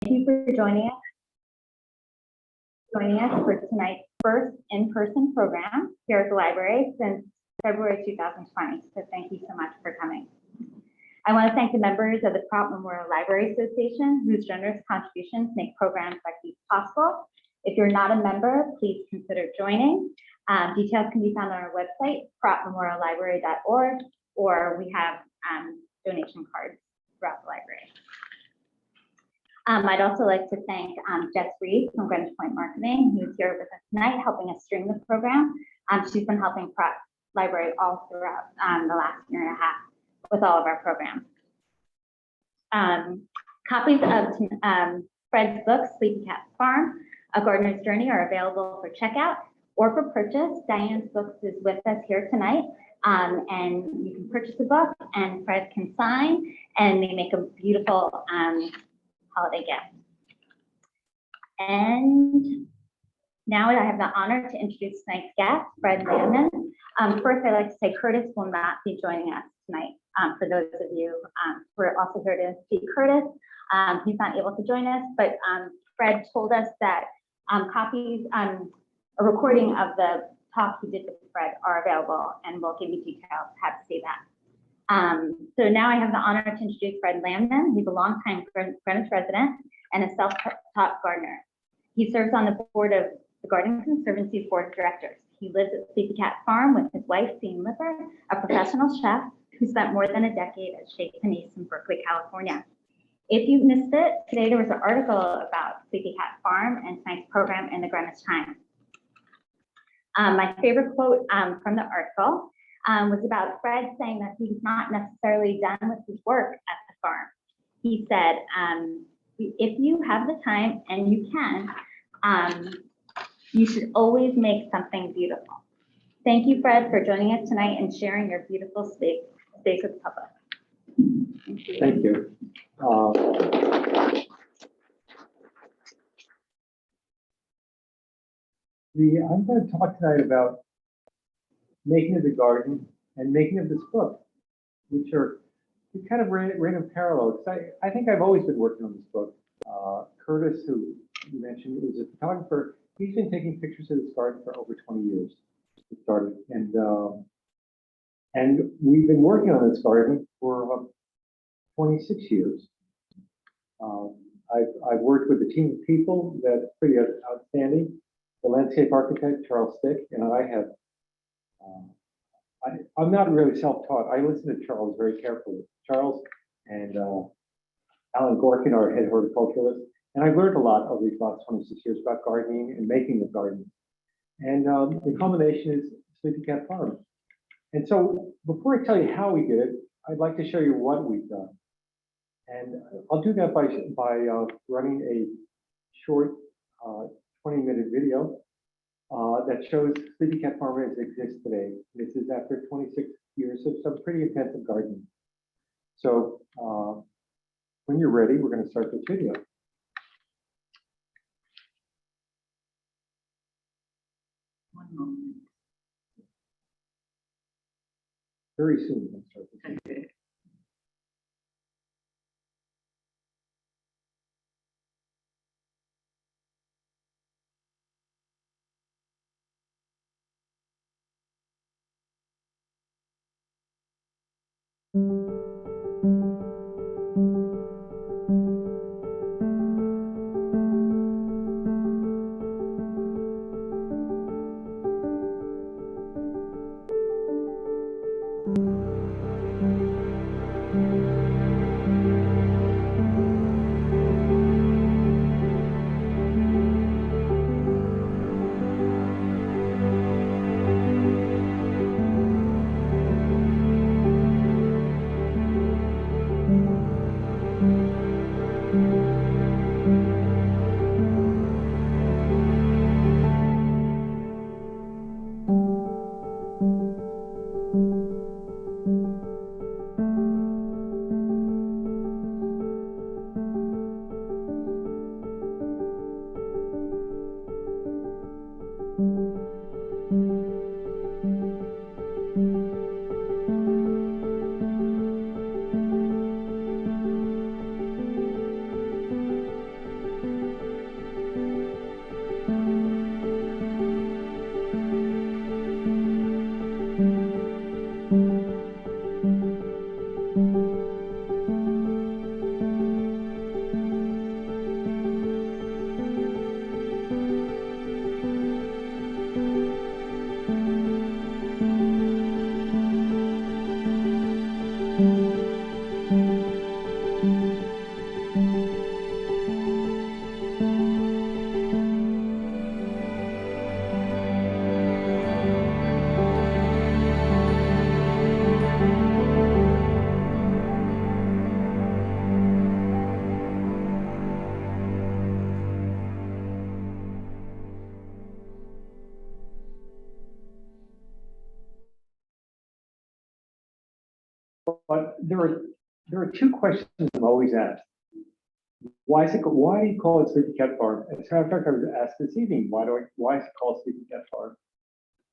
Thank you for joining us for tonight's first in-person program here at the library since February 2020. So thank you so much for coming. I want to thank the members of the Pratt Memorial Library Association whose generous contributions make programs like these possible. If you're not a member, please consider joining. Details can be found on our website, prattmemoriallibrary.org, or we have donation cards throughout the library. I'd also like to thank Jess Reed from Greenwich Point Marketing, who's here with us tonight, helping us stream the program. She's been helping Pratt Library all throughout the last year and a half with all of our programs. Copies of Fred's book, Sleepy Cat Farm, A Gardener's Journey, are available for checkout or for purchase. Diane's Books is with us here tonight, and you can purchase the book, and Fred can sign, and they make a beautiful holiday gift. And now I have the honor to introduce tonight's guest, Fred Landman. First, I'd like to say Curtice will not be joining us tonight. For those of you who are also here to see Curtice, he's not able to join us, but Fred told us that copies, a recording of the talk he did with Fred are available, and we'll give you details how to see that. So now I have the honor to introduce Fred Landman. He's a longtime Greenwich resident and a self-taught gardener. He serves on the board of the Garden Conservancy's board of directors. He lives at Sleepy Cat Farm with his wife, Lippert, a professional chef who spent more than a decade at Chez Panisse in Berkeley, California. If you missed it, today there was an article about Sleepy Cat Farm and tonight's program in the Greenwich Times. My favorite quote from the article was about Fred saying that he's not necessarily done with his work at the farm. He said, if you have the time and you can, you should always make something beautiful. Thank you, Fred, for joining us tonight and sharing your beautiful space with the public. Thank you. I'm going to talk tonight about making of the garden and making of this book, which are kind of ran in parallel. I think I've always been working on this book. Curtice, who you mentioned, is a photographer. He's been taking pictures of this garden for over 20 years. It started, and we've been working on this garden for 26 years. I've worked with a team of people that's pretty outstanding. The landscape architect, Charles Hilton, and I have, I'm not really self-taught. I listen to Charles very carefully. Charles and Alan Gorkin, our head horticulturalist, and I've learned a lot over these last 26 years about gardening and making of gardens. And the combination is Sleepy Cat Farm. And so before I tell you how we did it, I'd like to show you what we've done. And I'll do that by running a short 20-minute video that shows Sleepy Cat Farm as it exists today. This is after 26 years of some pretty intensive gardening. So when you're ready, we're going to start this video. One moment. Very soon we'll start this video. But there are two questions I'm always asked. Why do you call it Sleepy Cat Farm? As a matter of fact, I was asked this evening, why is it called Sleepy Cat Farm?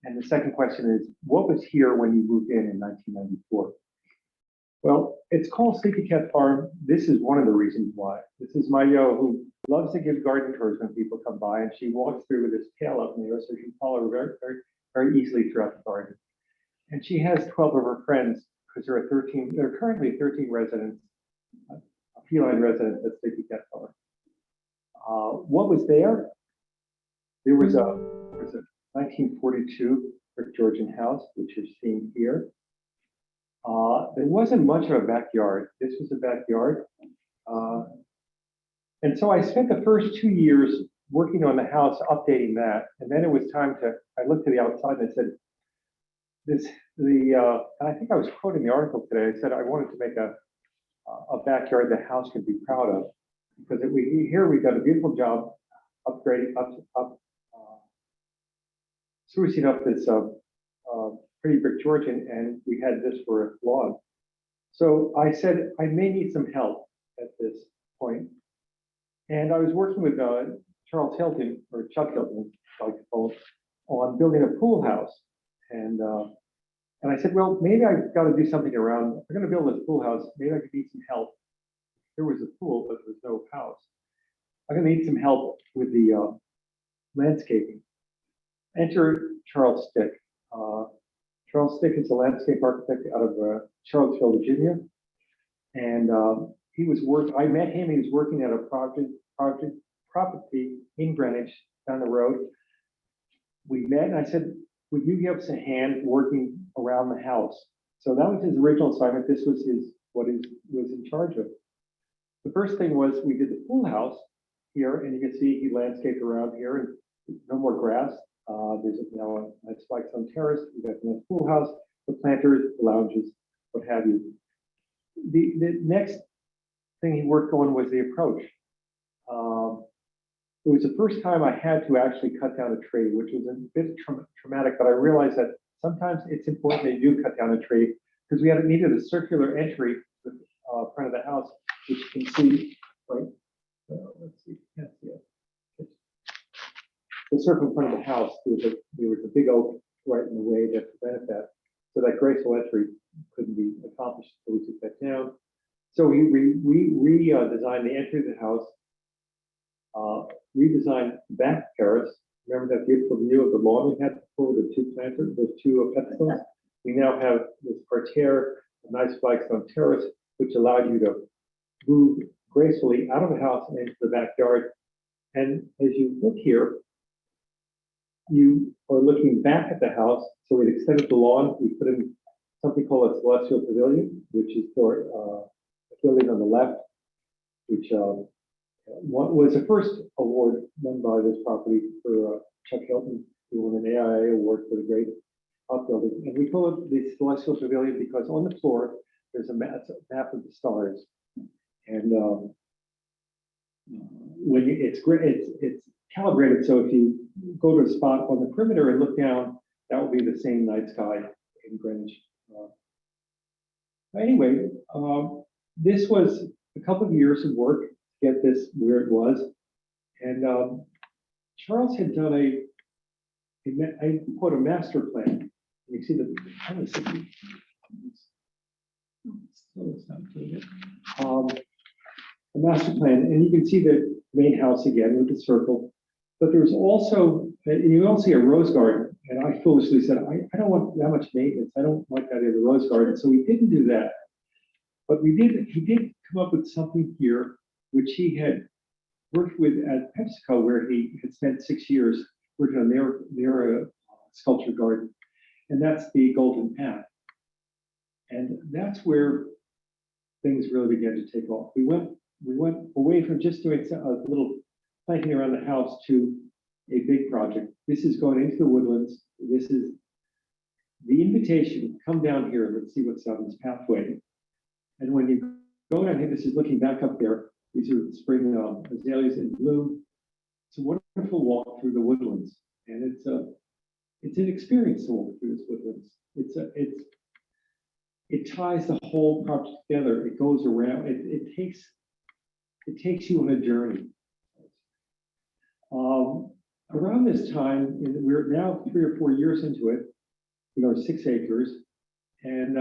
And the second question is, what was here when you moved in 1994? Well, it's called Sleepy Cat Farm. This is one of the reasons why. This is Mayo, who loves to give garden tours when people come by, and she walks through with this tail up near, so she can follow her very, very, very easily throughout the garden. And she has 12 of her friends, because there are currently 13 residents, feline residents at Sleepy Cat Farm. What was there? There was a 1942 Georgian house, which you're seeing here. There wasn't much of a backyard. This was a backyard. And so I spent the first 2 years working on the house, updating that. And then it was time I looked to the outside and I said, and I think I was quoting the article today. I said I wanted to make a backyard the house could be proud of, because here we got a beautiful job upgrading, sprucing up this pretty brick Georgian, and we had this for a lawn. So I said I may need some help at this point, and I was working with Charles Hilton, or Chuck Hilton, I like to call it, on building a pool house, and I said, well, maybe I've got to do something around. If I'm going to build this pool house, maybe I could need some help. There was a pool, but there was no house. I'm going to need some help with the landscaping. Enter Charles Stick. Charles Stick is a landscape architect out of Charlottesville, Virginia. And I met him, he was working at a property in Greenwich down the road. We met and I said, would you give us a hand working around the house? So that was his original assignment. This was what he was in charge of. The first thing was we did the pool house here, and you can see he landscaped around here, and no more grass. There's now a spikes on terrace. We got the pool house, the planters, the lounges, what have you. The next thing he worked on was the approach. It was the first time I had to actually cut down a tree, which was a bit traumatic, but I realized that sometimes it's important that you do cut down a tree, because we needed a circular entry to the front of the house, which you can see, right? Let's see, can't see it. The circle in front of the house, there was a big oak right in the way that prevented that. So that graceful entry couldn't be accomplished, so we took that down. So we redesigned the entry of the house, redesigned the back terrace. Remember that beautiful view of the lawn we had before with the two planters, those two pedestals? We now have this parterre, a nice flagstone terrace, which allowed you to move gracefully out of the house and into the backyard. And as you look here, you are looking back at the house. So we extended the lawn. We put in something called a celestial pavilion, which is for a building on the left, which was the first award won by this property for Chuck Hilton. He won an AIA award for the great outbuilding. And we call it the Celestial Pavilion because on the floor, there's a map of the stars. And it's calibrated, so if you go to a spot on the perimeter and look down, that will be the same night sky in Greenwich. Anyway, this was a couple of years of work to get this where it was. And Charles had done I quote, a master plan. You see the, a master plan, and you can see the main house again with the circle. But there's also, and you also see a rose garden. And I foolishly said, I don't want that much maintenance. I don't like that in the rose garden. So we didn't do that. But he did come up with something here, which he had worked with at PepsiCo, where he had spent 6 years working on their sculpture garden. And that's the Golden Path. And that's where things really began to take off. We went away from just doing a little planting around the house to a big project. This is going into the woodlands. This is the invitation. Come down here and let's see what's on this pathway. And when you go down here, this is looking back up there. These are the spring azaleas in bloom. It's a wonderful walk through the woodlands, and it's an experience to walk through this woodlands. it ties the whole project together. It goes around, it takes you on a journey. Around this time, we're now 3 or 4 years into it, with our 6 acres. And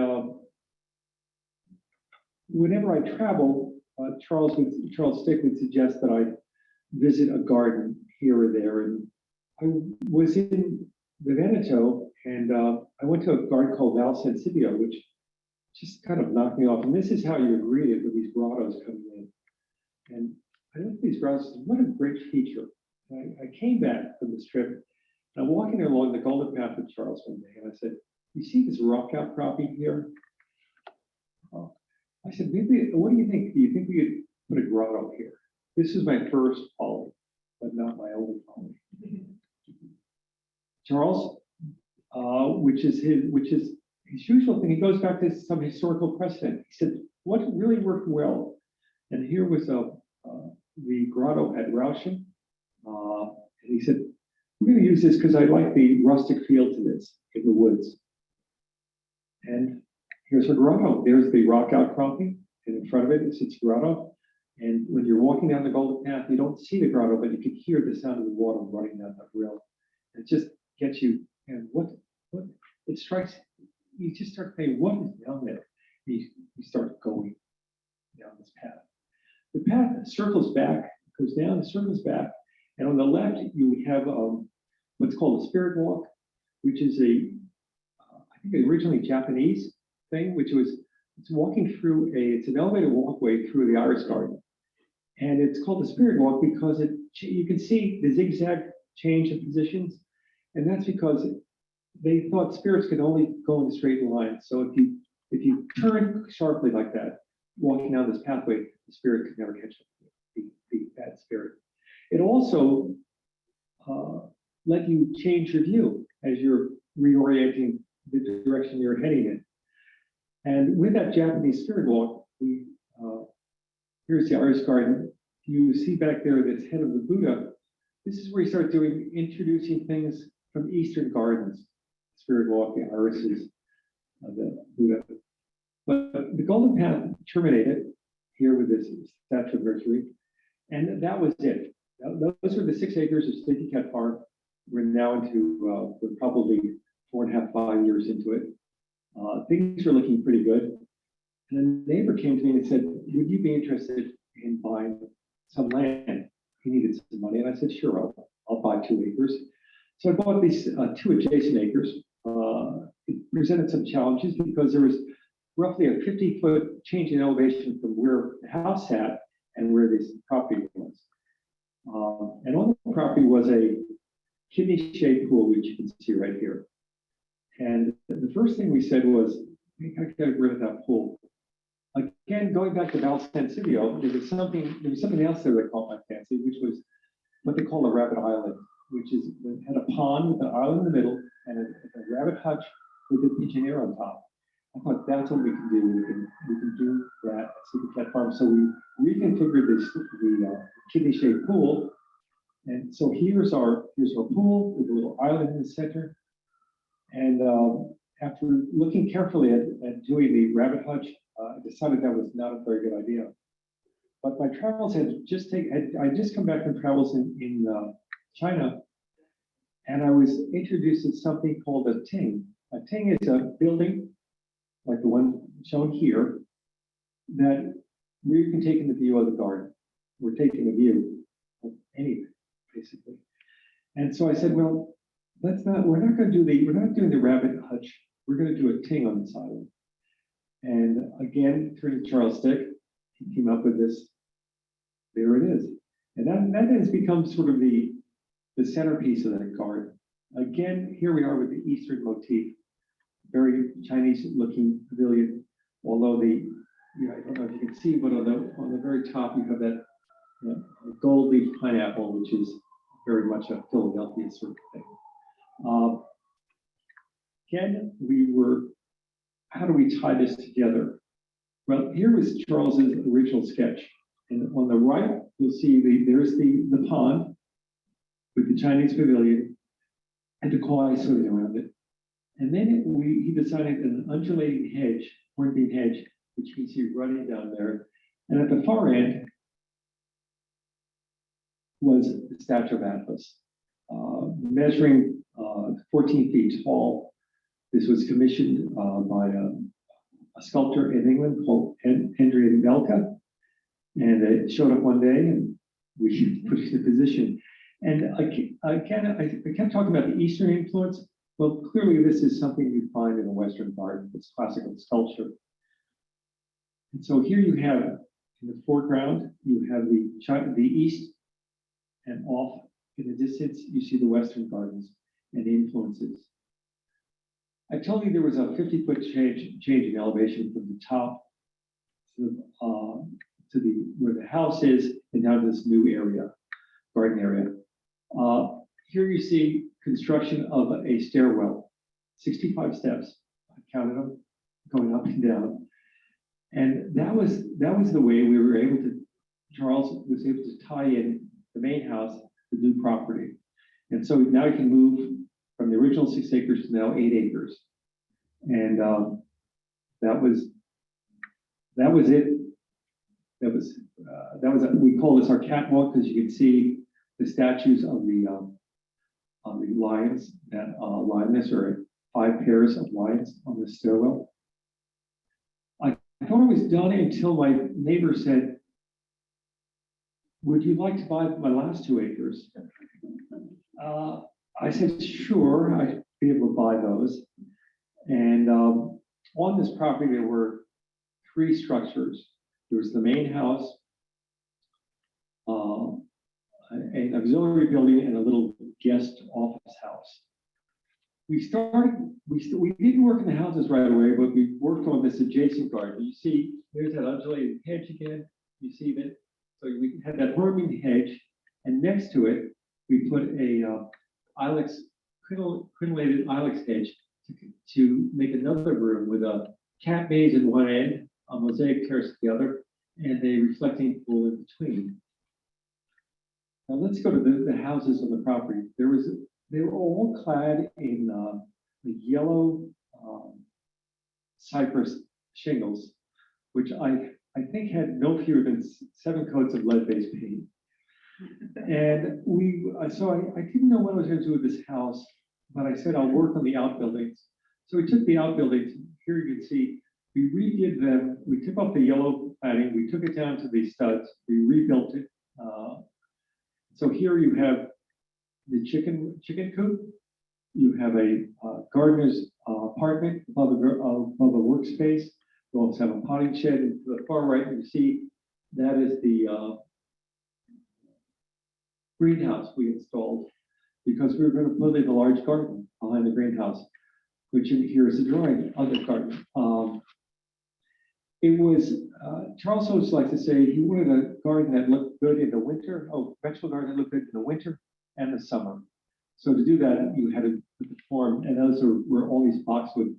whenever I travel, Charles Stick would suggest that I visit a garden here or there. And I was in the Veneto, and I went to a garden called Val Sensibio, which just kind of knocked me off. And this is how you would read it with these grottos coming in. And I looked at these grottos and said, what a great feature. I came back from this trip, and I'm walking along the Golden Path with Charles one day, and I said, you see this rock outcropping here? I said, maybe, what do you think? Do you think we could put a grotto here? This is my first folly, but not my only folly. Charles, which is his usual thing, he goes back to some historical precedent. He said, what really worked well? And here was the grotto at Rauschen. And he said, we're going to use this because I like the rustic feel to this in the woods. And here's a grotto. There's the rock outcropping, and in front of it sits grotto. And when you're walking down the Golden Path, you don't see the grotto, but you can hear the sound of the water running down that rill. It just gets you, and what it strikes, you just start saying, what is down there? You start going down this path. The path circles back, goes down, circles back, and on the left you have what's called a spirit walk, which is I think originally Japanese thing, which was it's walking through it's an elevated walkway through the iris garden, and it's called the spirit walk because you can see the zigzag change of positions, and that's because they thought spirits could only go in a straight line. So if you turn sharply like that, walking down this pathway, the spirit could never catch up, the bad spirit. It also let you change your view as you're reorienting the direction you're heading in. And with that Japanese spirit walk, here's the iris garden. You see back there that's head of the Buddha. This is where you start introducing things from Eastern gardens, spirit walk, the irises, the Buddha. But the Golden Path terminated here with this statue of Mercury, and that was it. Those were the 6 acres of Stinky Cat Farm. We're now into, we're probably 4.5, 5 years into it. Things are looking pretty good. And a neighbor came to me and said, would you be interested in buying some land? He needed some money. And I said, sure, I'll buy 2 acres. So I bought these 2 adjacent acres. It presented some challenges because there was roughly a 50-foot change in elevation from where the house sat and where this property was. And on the property was a kidney-shaped pool, which you can see right here. And the first thing we said was, we got to get rid of that pool. Again, going back to Val Sensibio, there was something else there that caught my fancy, which was what they call a rabbit island, which had a pond with an island in the middle and a rabbit hutch with a pigeonnier on top. I thought that's what we can do. We can do that at Stinky Cat Farm. So we reconfigured the kidney-shaped pool. And so here's our pool with a little island in the center. And after looking carefully at doing the rabbit hutch, I decided that was not a very good idea. But my travels I just come back from travels in China, and I was introduced to something called a ting. A ting is a building like the one shown here that we can take in the view of the garden. We're taking a view of anything, basically. And so I said, well, we're not doing the rabbit hutch. We're going to do a ting on this island. And again, turning to Charles Stick, he came up with this. There it is. And that has become sort of the centerpiece of that garden. Again, here we are with the Eastern motif, very Chinese-looking pavilion. Although I don't know if you can see, but on the very top you have that gold leaf pineapple, which is very much a Philadelphia sort of thing. Again, how do we tie this together? Well, here was Charles's original sketch. And on the right, you'll see there's the pond with the Chinese pavilion and the koi swimming around it. And then he decided an undulating hedge hornbeam hedge, which you can see running down there. And at the far end was the statue of Atlas, measuring 14 feet tall. This was commissioned by a sculptor in England called Henry Belka. And it showed up one day and we put it in position. And I kept talking about the Eastern influence. Well, clearly this is something you find in a Western garden. It's classical sculpture. And so here you have, in the foreground, you have the east, and off in the distance, you see the Western gardens and the influences. I told you there was a 50-foot change in elevation from the top to where the house is and down to this new area, garden area. Here you see construction of a stairwell, 65 steps. I counted them, going up and down. And that was the way we were able to, Charles was able to tie in the main house, the new property. And so now you can move from the original 6 acres to now 8 acres. And that was it. We call this our catwalk because you can see the statues of the lions, that lioness, or 5 pairs of lions on the stairwell. I thought it was done until my neighbor said, "Would you like to buy my last 2 acres?" I said, "Sure, I'd be able to buy those." And on this property, there were 3 structures. There was the main house, an auxiliary building, and a little guest office house. We didn't work in the houses right away, but we worked on this adjacent garden. You see, there's that undulating hedge again. You see that? So we had that hornbeam hedge, and next to it, we put a crenellated ilex hedge to make another room with a cat maze in one end, a mosaic terrace at the other, and a reflecting pool in between. Now let's go to the houses on the property. They were all clad in the yellow cypress shingles, which I think had no fewer than 7 coats of lead-based paint. And so I didn't know what I was going to do with this house, but I said I'll work on the outbuildings. So we took the outbuildings. Here you can see we redid them. We took off the yellow cladding. We took it down to the studs. We rebuilt it. So here you have the chicken coop. You have a gardener's apartment above a workspace. You also have a potting shed. And to the far right, you see that is the greenhouse we installed because we were going to put in a large garden behind the greenhouse, which here is a drawing of the garden. It was, Charles always likes to say he wanted a garden that looked good in the winter, vegetable garden that looked good in the winter and the summer. So to do that, you had to put the form, and those were all these boxwood,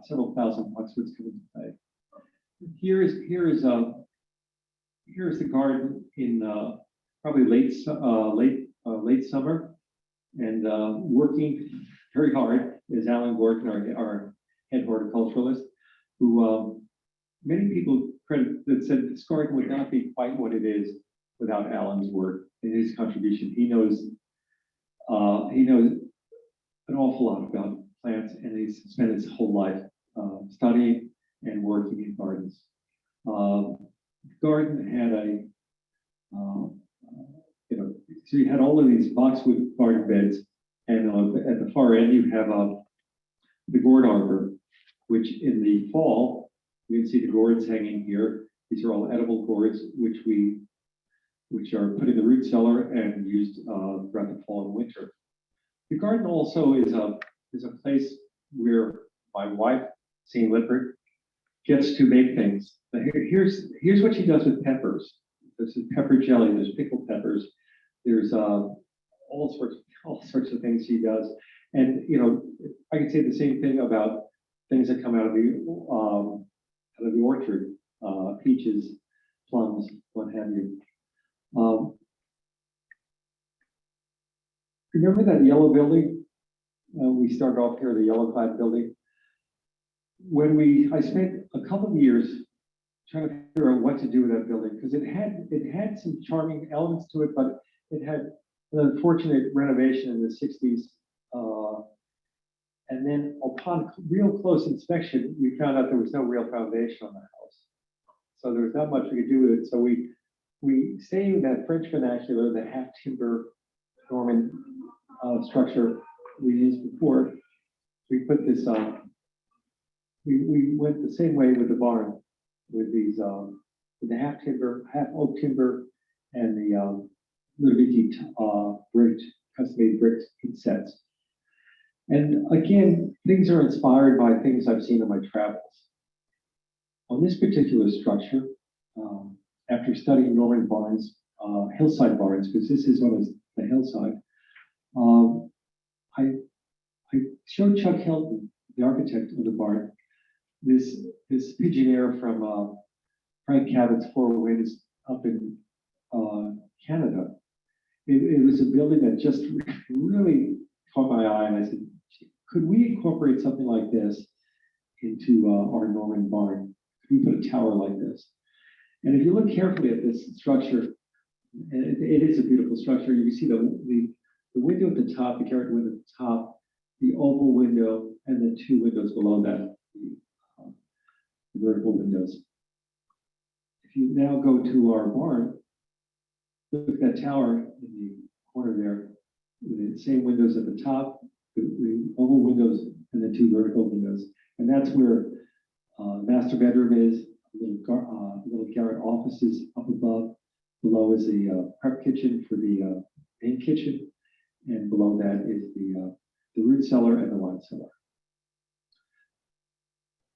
several thousand boxwoods coming into play. Here is the garden in probably late summer, and working very hard is Alan Gorkin, our head horticulturalist, who many people credit that said this garden would not be quite what it is without Alan's work and his contribution. He knows an awful lot about plants, and he's spent his whole life studying and working in gardens. The garden had so you had all of these boxwood garden beds, and at the far end you have the gourd arbor, which in the fall you can see the gourds hanging here. These are all edible gourds, which are put in the root cellar and used throughout the fall and winter. The garden also is a place where my wife, seeing Lippert, gets to make things. Here's what she does with peppers. This is pepper jelly. There's pickled peppers. There's all sorts of things she does. And I could say the same thing about things that come out of the orchard, peaches, plums, what have you. Remember that yellow building? We started off here, the yellow clad building. I spent a couple of years trying to figure out what to do with that building, because it had some charming elements to it, but it had an unfortunate renovation in the 60s. And then upon real close inspection, we found out there was no real foundation on the house. So there was not much we could do with it. So we stayed with that French vernacular, the half timber Norman structure we used before. We put this we went the same way with the barn, with these with the half timber, half oak timber, and the little bitty bricked, custom-made bricks in sets. And again, things are inspired by things I've seen on my travels. On this particular structure, after studying Norman barns, hillside barns, because this is on the hillside, I showed Chuck Hilton, the architect of the barn, this pigeon air from Frank Cabot's Four Winds up in Canada. It was a building that just really caught my eye, and I said, could we incorporate something like this into our Norman barn? Could we put a tower like this? And if you look carefully at this structure, it is a beautiful structure. You can see the window at the top, the carrot window at the top, the oval window, and the two windows below that, the vertical windows. If you now go to our barn, look at that tower in the corner there, with the same windows at the top, the oval windows, and the two vertical windows. And that's where master bedroom is, little garret offices up above. Below is the prep kitchen for the main kitchen, and below that is the root cellar and the wine cellar.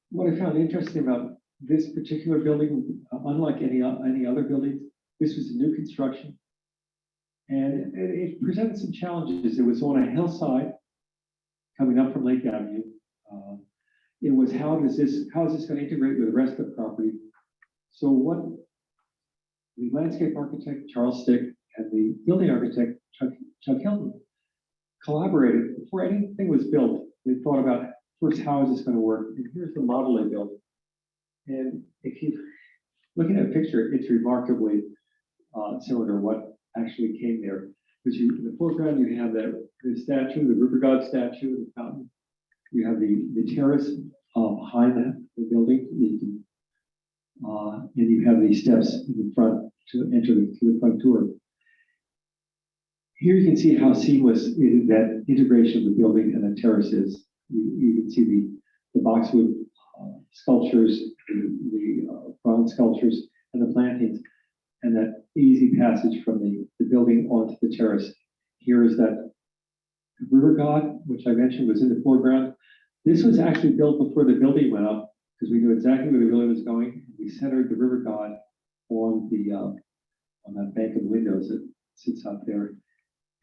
What I found interesting about this particular building, unlike any other buildings, this was a new construction, and it presented some challenges. It was on a hillside coming up from Lake Avenue. It was how is this going to integrate with the rest of the property? So what the landscape architect, Charles Stick, and the building architect, Chuck Hilton, collaborated before anything was built. They thought about, first, how is this going to work? And here's the model they built. And if you looking at a picture, it's remarkably similar to what actually came there. Because in the foreground, you have the statue, the river god statue, the fountain. You have the terrace behind the building. And you have these steps in the front to enter to the front door. Here you can see how seamless that integration of the building and the terrace is. You can see the boxwood sculptures, the bronze sculptures, and the plantings, and that easy passage from the building onto the terrace. Here is that river god, which I mentioned was in the foreground. This was actually built before the building went up, because we knew exactly where the building was going. We centered the river god on that bank of windows that sits out there.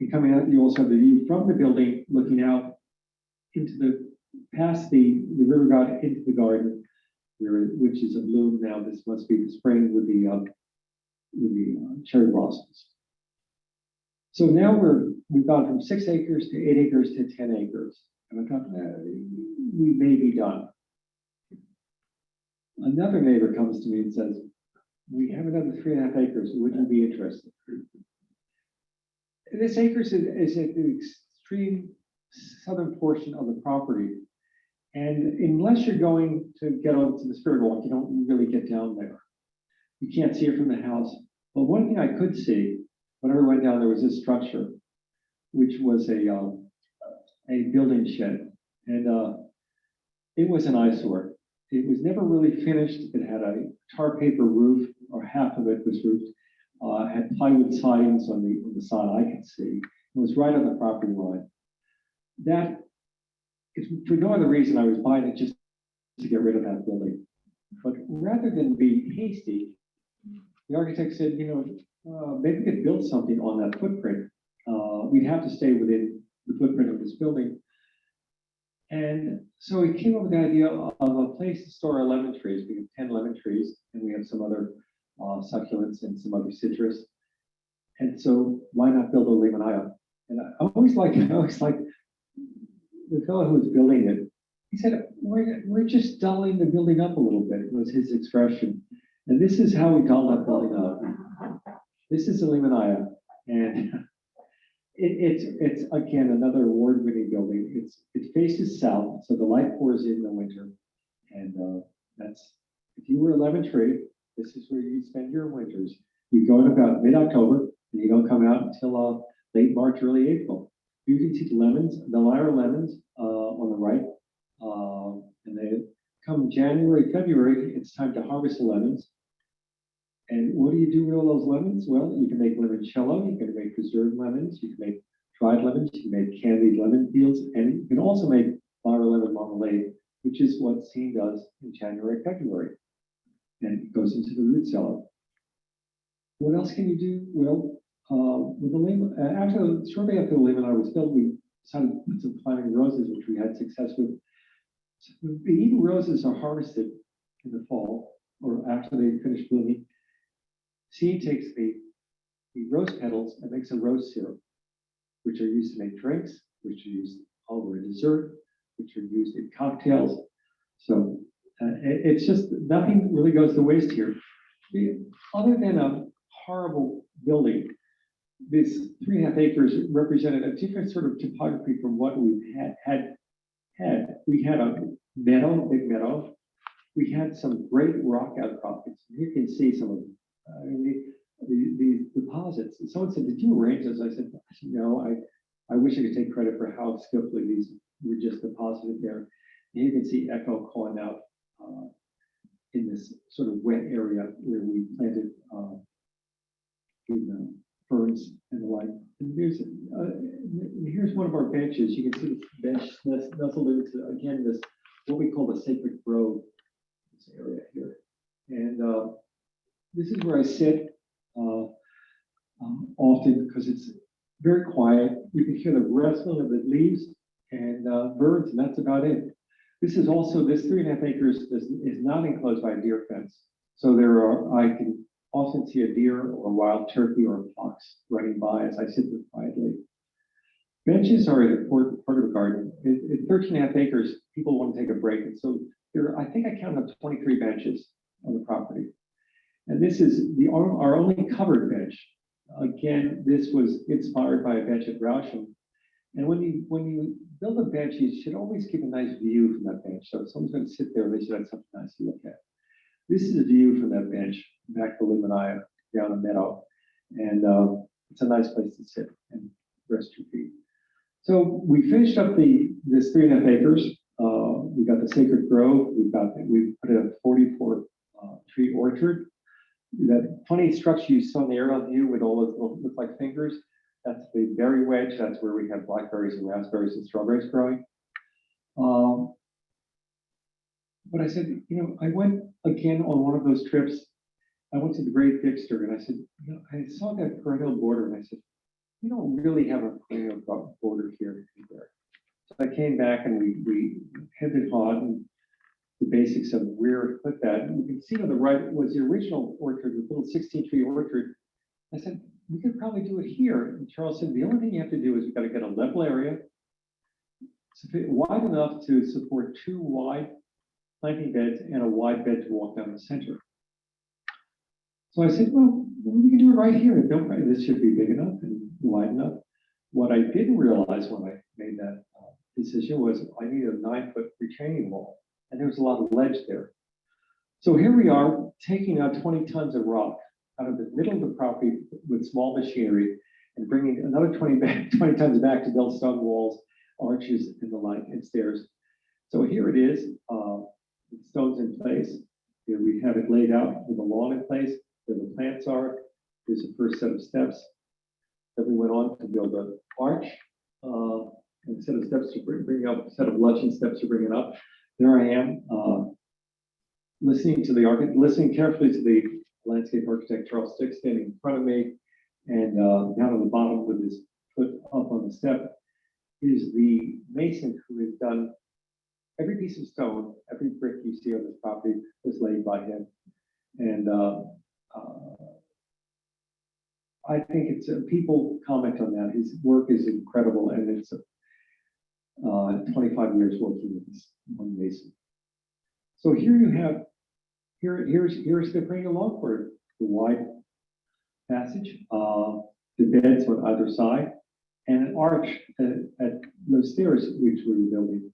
And coming out, you also have the view from the building, looking out into past the river god into the garden, which is a bloom now. This must be the spring with the cherry blossoms. So now we've gone from 6 acres to 8 acres to 10 acres. And I thought, we may be done. Another neighbor comes to me and says, we have another 3.5 acres. Would you be interested? This acres is at the extreme southern portion of the property. And unless you're going to get onto the spirit walk, you don't really get down there. You can't see it from the house. But one thing I could see, whenever I went down, there was this structure, which was a building shed. And it was an eyesore. It was never really finished. It had a tar paper roof, or half of it was roofed. Had plywood sidings on the side I could see. It was right on the property line. That, for no other reason, I was buying it just to get rid of that building. But rather than be hasty, the architect said, maybe we could build something on that footprint. We'd have to stay within the footprint of this building. And so we came up with the idea of a place to store our lemon trees. We have 10 lemon trees, and we have some other succulents and some other citrus. And so why not build a lemonade? And I always like the fellow who was building it he said, we're just dulling the building up a little bit, was his expression. And this is how we dull that building up. This is the Limanaya, and it's again another award-winning building. It faces south, so the light pours in the winter, and that's if you were a lemon tree, this is where you spend your winters. You go in about mid-October, and you don't come out until late March, early April. You can see the lemons, the Lyra lemons on the right, and they come January, February. It's time to harvest the lemons. And what do you do with all those lemons? Well, you can make limoncello, you can make preserved lemons, you can make dried lemons, you can make candied lemon peels, and you can also make Lyra lemon marmalade, which is what Scene does in January, February. And it goes into the root cellar. What else can you do? Well, with the lemon, shortly after the lemon was built, we decided to put some climbing roses, which we had success with. So the Eden roses are harvested in the fall or after they finish blooming. Scene takes the rose petals and makes a rose syrup, which are used to make drinks, which are used over a dessert, which are used in cocktails. So it's just nothing really goes to waste here. Other than a horrible building, this 3.5 acres represented a different sort of topography from what we've had. We had a meadow, big meadow. We had some great rock outcroppings. You can see some of them. The deposits. And someone said, "Did you arrange this?" I said, "No. I wish I could take credit for how skillfully these were just deposited there." And you can see echo calling out in this sort of wet area where we planted ferns and the like. And here's one of our benches. You can see this bench nestled into, again, this what we call the sacred grove, this area here. And this is where I sit often because it's very quiet. You can hear the rustling of the leaves and birds, and that's about it. This 3.5 acres is not enclosed by a deer fence. So I can often see a deer or a wild turkey or a fox running by as I sit there quietly. Benches are an important part of a garden. In 13.5 acres, people want to take a break. And so I think I counted up 23 benches on the property. And this is our only covered bench. Again, this was inspired by a bench at Rousham. And when you build a bench, you should always keep a nice view from that bench. So if someone's going to sit there, they should have something nice to look at. This is a view from that bench back to Limanaya down a meadow. And it's a nice place to sit and rest your feet. So we finished up this 3.5 acres. We got the sacred grove. We put a 44 tree orchard. That funny structure you saw in the aerial view with all those little look like fingers, that's the berry wedge. That's where we have blackberries and raspberries and strawberries growing. But I said, I went again on one of those trips. I went to the Great Dixter and I said, I saw that perennial border and I said, we don't really have a perennial border here either. So I came back and we hemmed on the basics of where to put that. And you can see on the right was the original orchard, the little 16-tree orchard. I said, we could probably do it here. And Charles said, the only thing you have to do is we've got to get a level area wide enough to support 2 wide planting beds and a wide bed to walk down the center. So I said, well, we can do it right here. This should be big enough and wide enough. What I didn't realize when I made that decision was I needed a 9-foot retaining wall. And there was a lot of ledge there. So here we are taking out 20 tons of rock out of the middle of the property with small machinery and bringing another 20 tons back to build stone walls, arches, and the like, and stairs. So here it is, with stones in place. Here we have it laid out with the lawn in place, where the plants are. Here's the first set of steps. Then we went on to build an arch, and a set of steps to bring up, a set of luncheon steps to bring it up. There I am, listening carefully to the landscape architect, Charles Hilton, standing in front of me, and down on the bottom with his foot up on the step is the mason who has done every piece of stone, every brick you see on this property was laid by him. And I think people comment on that. His work is incredible, and 25 years working with this one mason. So here you have, here's the perennial log for the wide passage, the beds on either side, and an arch at those stairs which we're building.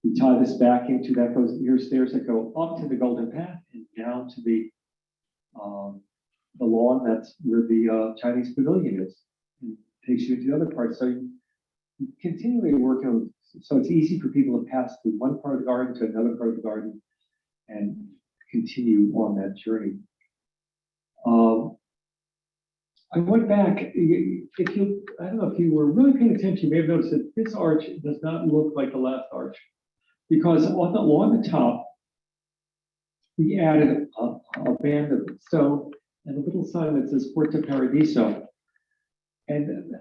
We tie this back into that goes, here's stairs that go up to the golden path and down to the lawn. That's where the Chinese pavilion is, and takes you to the other part. So you continually work on, so it's easy for people to pass through one part of the garden to another part of the garden and continue on that journey. I went back, if you, I don't know if you were really paying attention, you may have noticed that this arch does not look like the last arch, because along the top, we added a band of stone and a little sign that says Porta Paradiso. And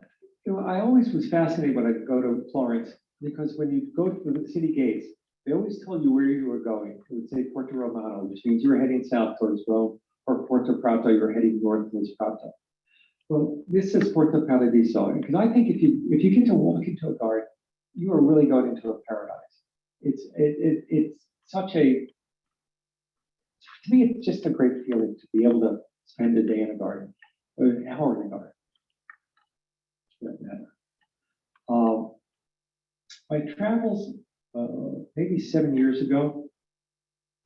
you know, I always was fascinated when I go to Florence, because when you go through the city gates, they always tell you where you were going. It would say Porta Romano, which means you were heading south towards Rome, or Porta Prato, you were heading north towards Prato. Well, this says Porta Paradiso, because I think if you get to walk into a garden, you are really going into a paradise. It's such a, to me, it's just a great feeling to be able to spend a day in a garden, or an hour in a garden, for that matter. My travels, maybe 7 years ago,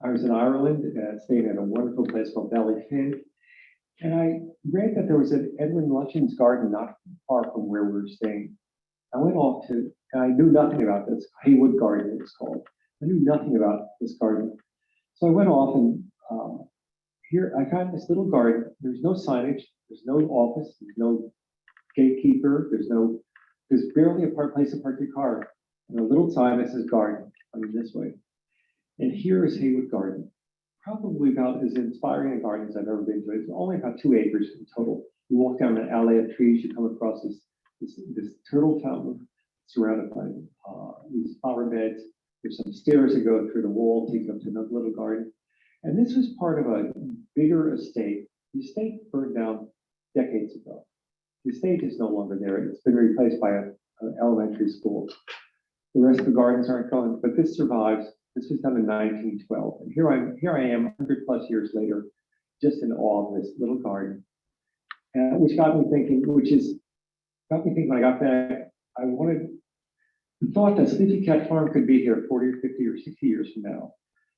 I was in Ireland, staying at a wonderful place called Ballyfin, and I read that there was an Edwin Lutyens garden not far from where we were staying. I went off to, and I knew nothing about this, Haywood Garden it's called. I knew nothing about this garden. So I went off and here I found this little garden. There's no signage, there's no office, there's no gatekeeper, there's barely a place to park your car. And a little sign that says garden, I mean this way. And here is Haywood Garden. Probably about as inspiring a garden as I've ever been to. It's only about 2 acres in total. You walk down an alley of trees, you come across this turtle fountain surrounded by these flower beds. There's some stairs that go through the wall, take up to another little garden. And this was part of a bigger estate. The estate burned down decades ago. The estate is no longer there. It's been replaced by an elementary school. The rest of the gardens aren't going, but this survives. This was done in 1912. And here I am 100+ years later, just in awe of this little garden. Which got me thinking when I got back, the thought that Sleepy Cat Farm could be here 40 or 50 or 60 years from now.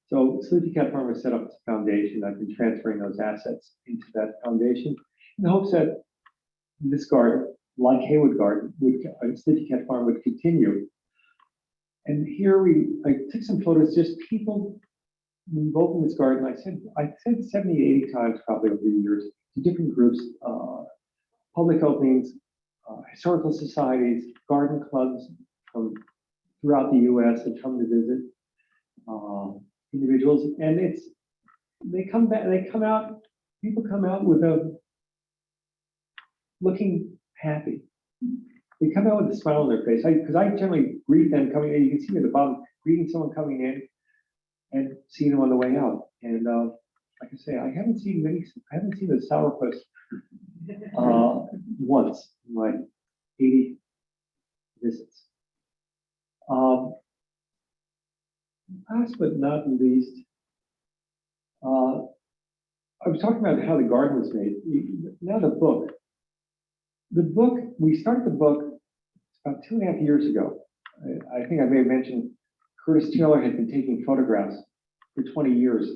So Sleepy Cat Farm was set up as a foundation. I've been transferring those assets into that foundation in the hopes that this garden, like Haywood Garden, Sleepy Cat Farm would continue. And here I took some photos, just people, we've opened this garden, I said 70, 80 times probably over the years to different groups, public openings, historical societies, garden clubs from throughout the US that come to visit individuals. And people come out with looking happy. They come out with a smile on their face. Because I generally greet them coming in. You can see me at the bottom, greeting someone coming in and seeing them on the way out. And like I say, I haven't seen the sourpuss once in my 80 visits. Last but not least, I was talking about how the garden was made. Now the book. We started the book about 2.5 years ago. I think I may have mentioned Curtice Taylor had been taking photographs for 20 years.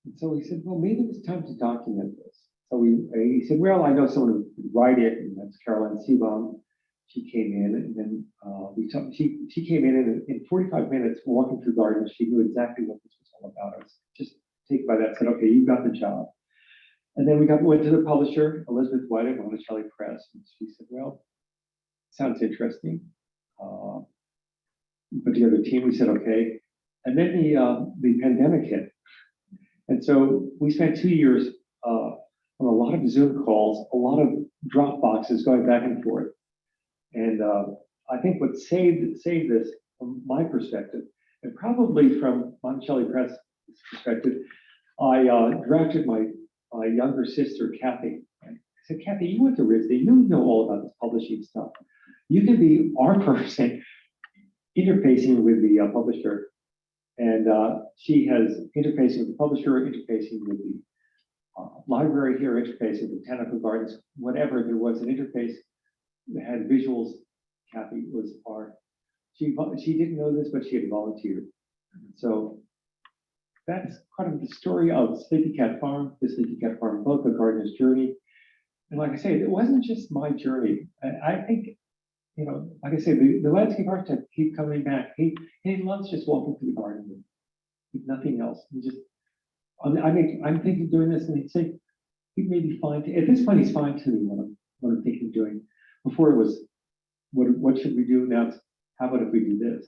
And so he said, well, maybe it's time to document this. So he said, well, I know someone who would write it, and that's Caroline Seabaum. She came in, and then she came in, and in 45 minutes, walking through gardens, she knew exactly what this was all about. I was just taken by that, said, okay, you got the job. And then we went to the publisher, Elizabeth White at Monticelli Press, and she said, well, sounds interesting. Put together a team, we said, okay. And then the pandemic hit. And so we spent 2 years on a lot of Zoom calls, a lot of drop boxes going back and forth. And I think what saved this from my perspective, and probably from Monticelli Press' perspective, I drafted my younger sister, Kathy. I said, Kathy, you went to RISD, you know all about this publishing stuff. You can be our person. interfacing with the publisher. And she has interfacing with the publisher, interfacing with the library here, interfacing with botanical gardens, whatever. There was an interface that had visuals. Kathy was part. She didn't know this, but she had volunteered. So that's kind of the story of Sleepy Cat Farm, the Sleepy Cat Farm book, A Gardener's Journey. And like I say, it wasn't just my journey. I think, you know, like I say, the landscape architect keep coming back. He loves just walking through the garden with nothing else. And just, I'm thinking of doing this, and he'd say, he may be fine. At this point, he's fine tuning what I'm thinking of doing. Before it was, what should we do? Now it's, how about if we do this?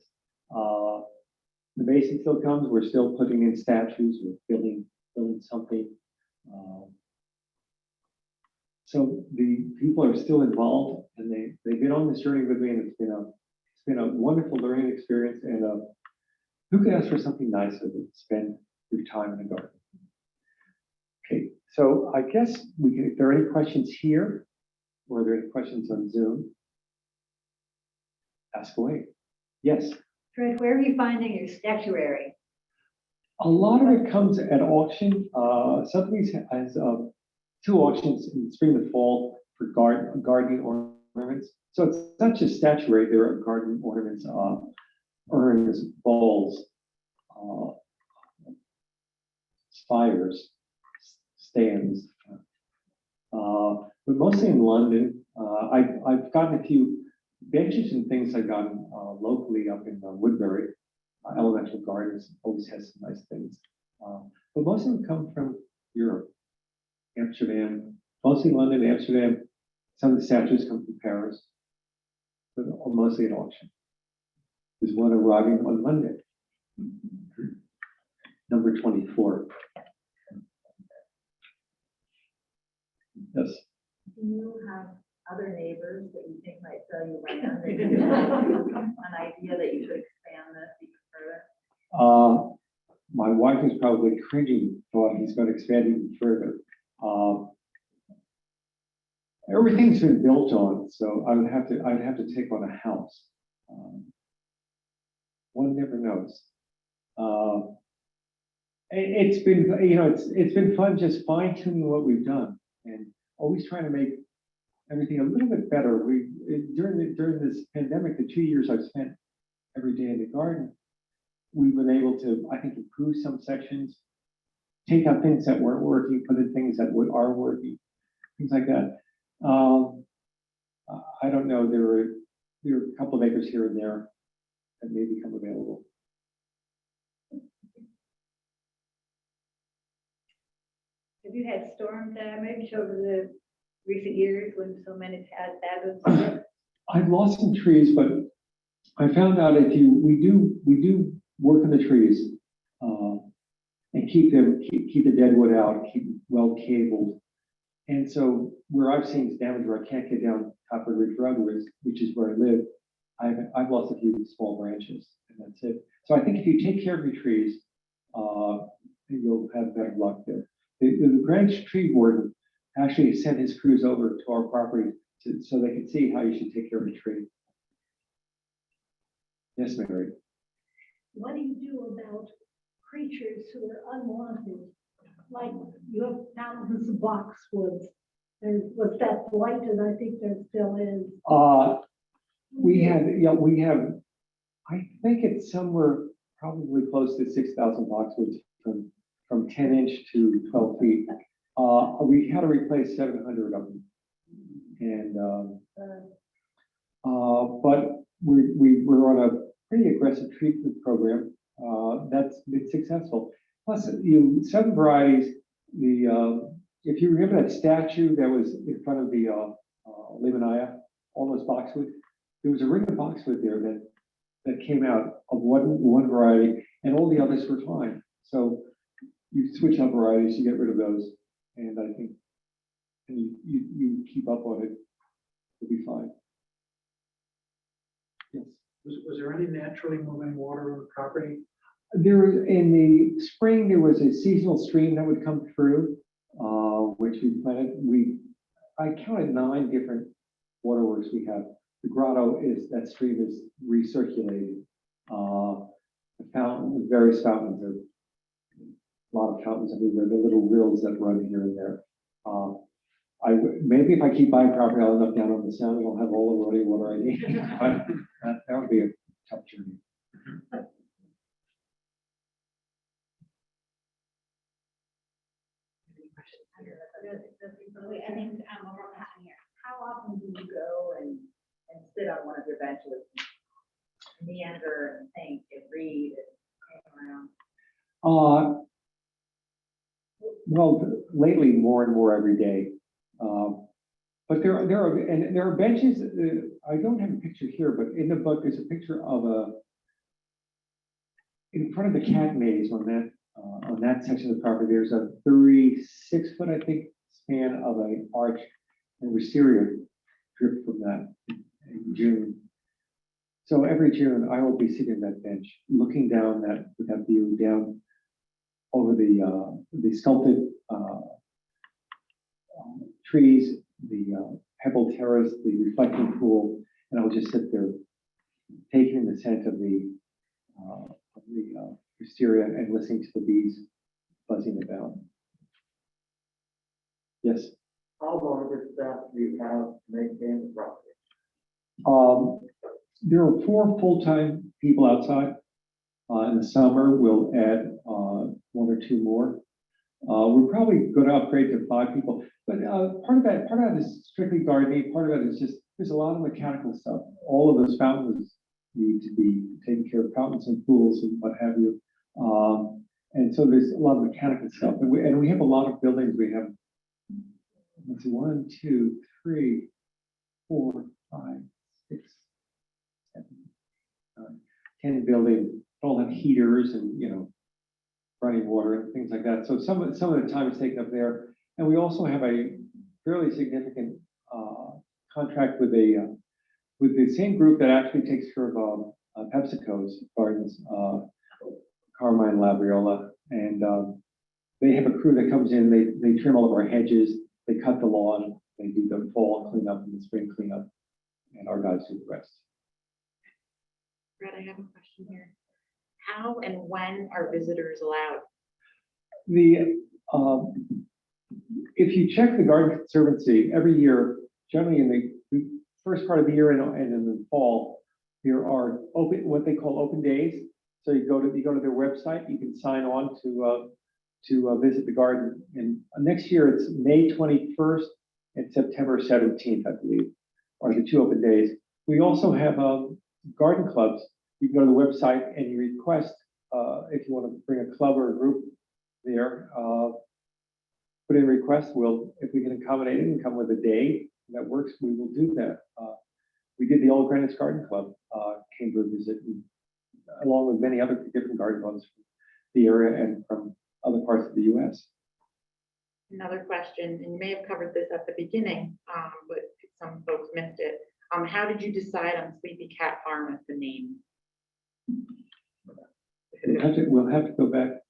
The basic still comes. We're still putting in statues. We're building something. So the people are still involved, and they've been on this journey with me, and it's been a wonderful learning experience. And who could ask for something nicer than spend your time in the garden? Okay, so I guess we can. If there are any questions here, or are there any questions on Zoom? Ask away. Yes. Fred, where are you finding your statuary? A lot of it comes at auction. Sotheby's has 2 auctions in spring and fall for garden ornaments. So it's not just statuary, there are garden ornaments, urns, bowls, spires, stands. But mostly in London. I've gotten a few benches and things I've gotten locally up in Woodbury. Elemental Gardens always has some nice things. But most of them come from Europe, Amsterdam, mostly London, Amsterdam. Some of the statues come from Paris, but mostly at auction. There's one arriving on Monday, number 24. Yes. Do you have other neighbors that you think might sell you land? That you have an idea that you should expand this even further? My wife is probably cringing thought he's going to expand even further. Everything's been built on, so I'd have to take on a house. One never knows. It's been, you know, it's been fun just fine tuning what we've done and always trying to make everything a little bit better. During this pandemic, the 2 years I've spent every day in the garden, we've been able to, I think, improve some sections, take out things that weren't working, put in things that are working, things like that. I don't know. There are a couple of acres here and there that may become available. Have you had storm damage over the recent years when so many had that? I've lost some trees, but I found out we do work on the trees and keep the dead wood out, keep well cabled. And so where I've seen damage where I can't get down top of Ridge Road, which is where I live, I've lost a few small branches, and that's it. So I think if you take care of your trees, you'll have better luck there. The branch tree warden actually sent his crews over to our property so they could see how you should take care of a tree. Yes, Mary. What do you do about creatures who are unwanted? Like you have thousands of boxwoods. Was that blighted? I think there still is. We have, I think it's somewhere probably close to 6,000 boxwoods from 10 inch to 12 feet. We had to replace 700 of them. And, but we're on a pretty aggressive treatment program that's been successful. Plus, some varieties, if you remember that statue that was in front of the Limanaya, all those boxwood, there was a ring of boxwood there that came out of one variety, and all the others were fine. So you switch up varieties, you get rid of those, and I think you keep up on it, it'll be fine. Yes. Was there any naturally moving water on the property? There, in the spring, there was a seasonal stream that would come through, which we planted. I counted 9 different waterworks we have. The grotto that stream is recirculated. The fountain, various fountains, there are a lot of fountains everywhere, the little rills that run here and there. Maybe if I keep buying property, I'll end up down on the sound and I'll have all the running water I need, but that would be a tough journey. I think one more question here. How often do you go and sit on one of your benches, meander and think and read and hang around? Well, lately more and more every day. But there are benches. I don't have a picture here, but in the book there's a picture of in front of the cat maze on that section of the property. There's a 36-foot, I think, span of an arch and wisteria drip from that in June. So every June I will be sitting on that bench, looking down with that view down over the sculpted trees, the pebble terrace, the reflecting pool, and I'll just sit there taking the scent of the wisteria and listening to the bees buzzing about. Yes? How long does staff do you have to maintain the property? There are 4 full-time people outside. In the summer, we'll add 1 or 2 more. We're probably going to upgrade to 5 people, but part of that is strictly gardening. Part of it is just there's a lot of mechanical stuff. All of those fountains need to be taken care of, fountains and pools and what have you. And so there's a lot of mechanical stuff, and we have a lot of buildings. We have, let's see, 1, 2, 3, 4, 5, 6, 7, 9, 10 buildings. All have heaters and running water and things like that. So some of the time is taken up there, and we also have a fairly significant contract with the same group that actually takes care of PepsiCo's gardens, Carmine Labriola, and they have a crew that comes in. They trim all of our hedges, they cut the lawn, they do the fall cleanup and the spring cleanup, and our guys do the rest. Fred, I have a question here. How and when are visitors allowed? If you check the Garden Conservancy every year, generally in the first part of the year and in the fall, there are what they call open days. So you go to their website, you can sign on to visit the garden. And next year it's May 21st and September 17th, I believe, are the 2 open days. We also have garden clubs. You can go to the website and you request if you want to bring a club or a group there. Put in a request. If we can accommodate it and come with a day that works, we will do that. We did the Old Greenwich Garden Club, came to visit, along with many other different garden clubs from the area and from other parts of the U.S. Another question, and you may have covered this at the beginning, but some folks missed it. How did you decide on Sleepy Cat Farm as the name? We'll have to go back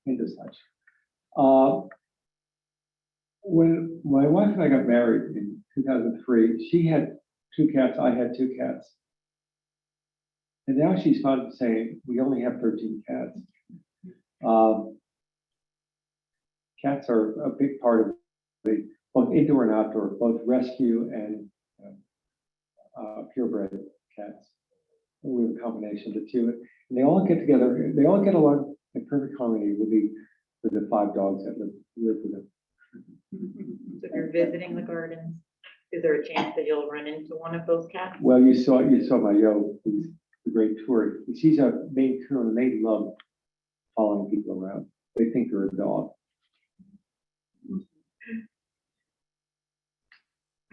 into such. When my wife and I got married in 2003, she had 2 cats, I had 2 cats. And now she's fond of saying we only have 13 cats. Cats are a big part of both indoor and outdoor, both rescue and purebred cats. We have a combination of the 2. And they all get together, they all get along in perfect harmony with the 5 dogs that live with them. So if you're visiting the gardens, is there a chance that you'll run into one of those cats? Well, you saw my Yo, who's the great tour. She's a Maine Coon, and they love following people around. They think they're a dog.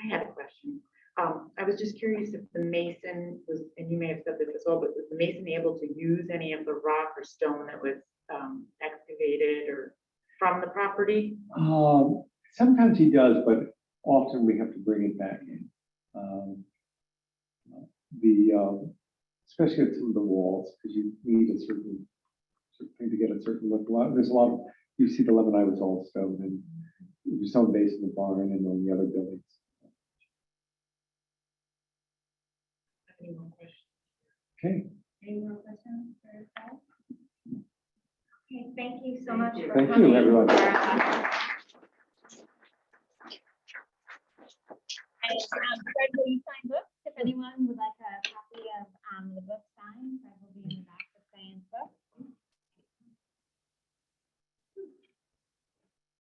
I had a question. I was just curious if the mason was, and you may have said this as well, but was the mason able to use any of the rock or stone that was excavated or from the property? Sometimes he does, but often we have to bring it back in. Especially at some of the walls, because you need a certain thing to get a certain look. There's a lot of, you see the lemon eye was all stone, and there's some base in the barn and on the other buildings. Any more questions? Okay. Any more questions for Fred? Okay, thank you so much for Thank coming. you, everyone. And, Fred, will you sign books? If anyone would like a copy of the book signed, Fred will be in the